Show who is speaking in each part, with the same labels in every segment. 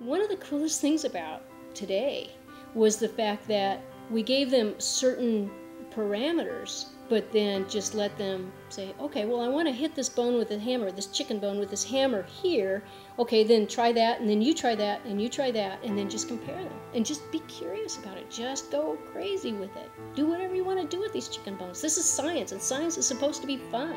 Speaker 1: One of the coolest things about today was the fact that we gave them certain parameters, but then just let them say, okay, well, I want to hit this bone with a hammer, this chicken bone with this hammer here. Okay, then try that, and then you try that, and you try that, and then just compare them. And just be curious about it. Just go crazy with it. Do whatever you want to do with these chicken bones. This is science, and science is supposed to be fun.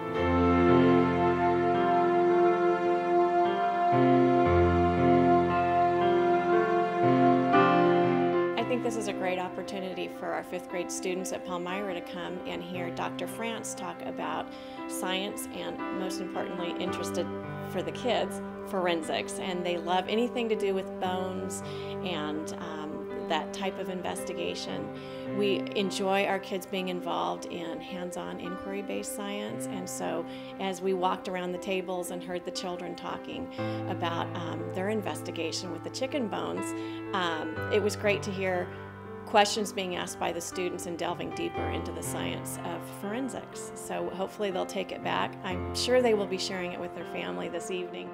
Speaker 2: I think this is a great opportunity for our 5th grade students at Palmyra to come and hear Dr. France talk about science and, most importantly, interested for the kids, forensics. And they love anything to do with bones and that type of investigation. We enjoy our kids being involved in hands-on inquiry-based science, and so as we walked around the tables and heard the children talking about their investigation with the chicken bones, it was great to hear questions being asked by the students and delving deeper into the science of forensics. So hopefully they'll take it back. I'm sure they will be sharing it with their family this evening.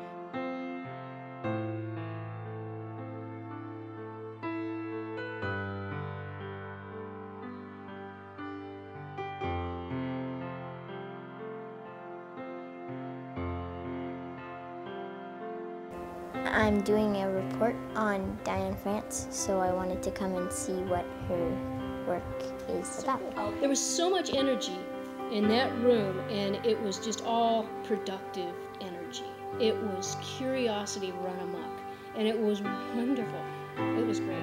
Speaker 3: I'm doing a report on Diane France, so I wanted to come and see what her work is about.
Speaker 1: There was so much energy in that room, and it was just all productive energy. It was curiosity run amok, and it was wonderful. It was great.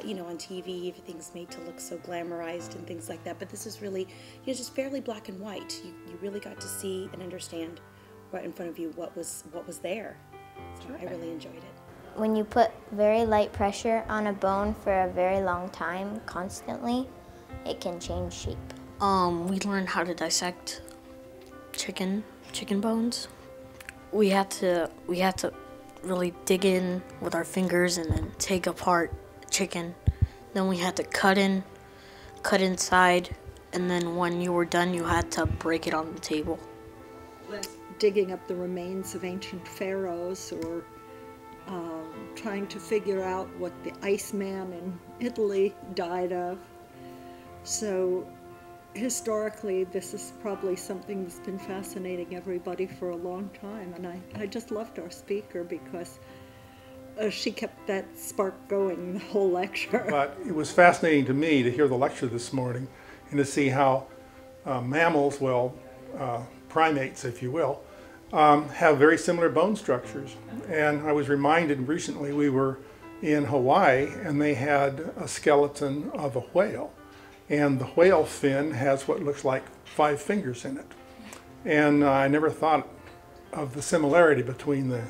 Speaker 4: You know, on TV, everything's made to look so glamorized and things like that, but this is really, you know, just fairly black and white. You really got to see and understand right in front of you what was there. So I really enjoyed it.
Speaker 3: When you put very light pressure on a bone for a very long time, constantly, it can change shape.
Speaker 5: We learned how to dissect chicken bones. We had to really dig in with our fingers and then take apart chicken. Then we had to cut inside, and then when you were done, you had to break it on the table.
Speaker 6: Digging up the remains of ancient pharaohs, or trying to figure out what the Iceman in Italy died of. So historically, this is probably something that's been fascinating everybody for a long time, and I just loved our speaker because she kept that spark going the whole lecture.
Speaker 7: But it was fascinating to me to hear the lecture this morning and to see how mammals, well, primates, if you will, have very similar bone structures. And I was reminded recently, we were in Hawaii and they had a skeleton of a whale. And the whale fin has what looks like 5 fingers in it. And I never thought of the similarity between the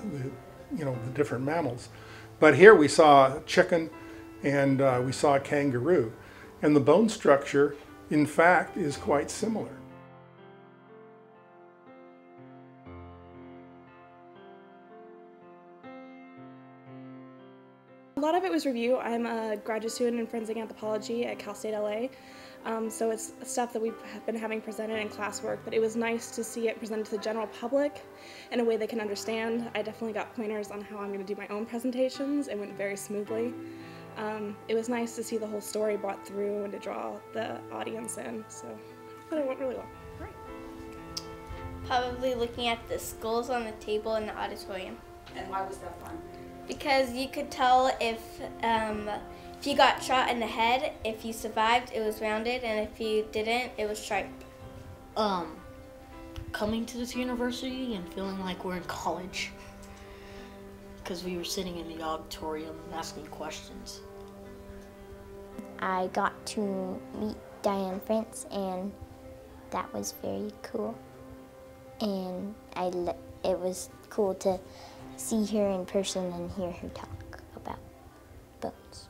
Speaker 7: different mammals. But here we saw a chicken and we saw a kangaroo. And the bone structure, in fact, is quite similar.
Speaker 8: A lot of it was review. I'm a graduate student in forensic anthropology at Cal State LA. So it's stuff that we've been having presented in classwork, but it was nice to see it presented to the general public in a way they can understand. I definitely got pointers on how I'm going to do my own presentations. It went very smoothly. It was nice to see the whole story brought through and to draw the audience in, so I thought it went really well.
Speaker 9: Right. Probably looking at the skulls on the table in the auditorium.
Speaker 10: And why was that fun?
Speaker 9: Because you could tell if you got shot in the head, if you survived, it was rounded, and if you didn't, it was striped.
Speaker 5: Coming to this university and feeling like we're in college, because we were sitting in the auditorium asking questions.
Speaker 3: I got to meet Diane France, and that was very cool. And it was cool to see her in person and hear her talk about boats.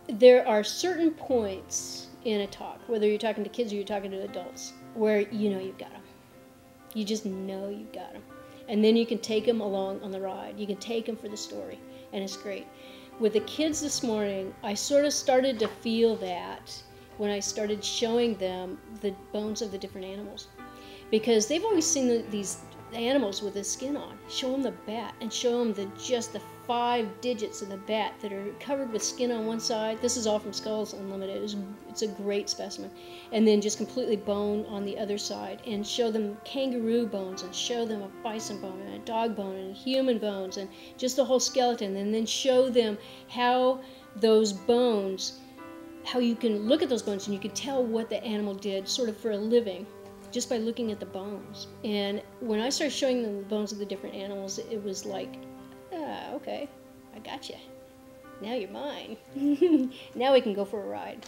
Speaker 1: There are certain points in a talk, whether you're talking to kids or you're talking to adults, where you know you've got them. You just know you've got them. And then you can take them along on the ride. You can take them for the story, and it's great. With the kids this morning, I sort of started to feel that when I started showing them the bones of the different animals. Because they've always seen these animals with the skin on. Show them the bat and show them just the 5 digits of the bat that are covered with skin on one side. This is all from Skulls Unlimited. It's a great specimen. And then just completely bone on the other side. And show them kangaroo bones and show them a bison bone and a dog bone and human bones and just the whole skeleton. And then show them how those bones, how you can look at those bones and you can tell what the animal did sort of for a living, just by looking at the bones. And when I started showing them the bones of the different animals, it was like, okay, I got you. Now you're mine. Now we can go for a ride.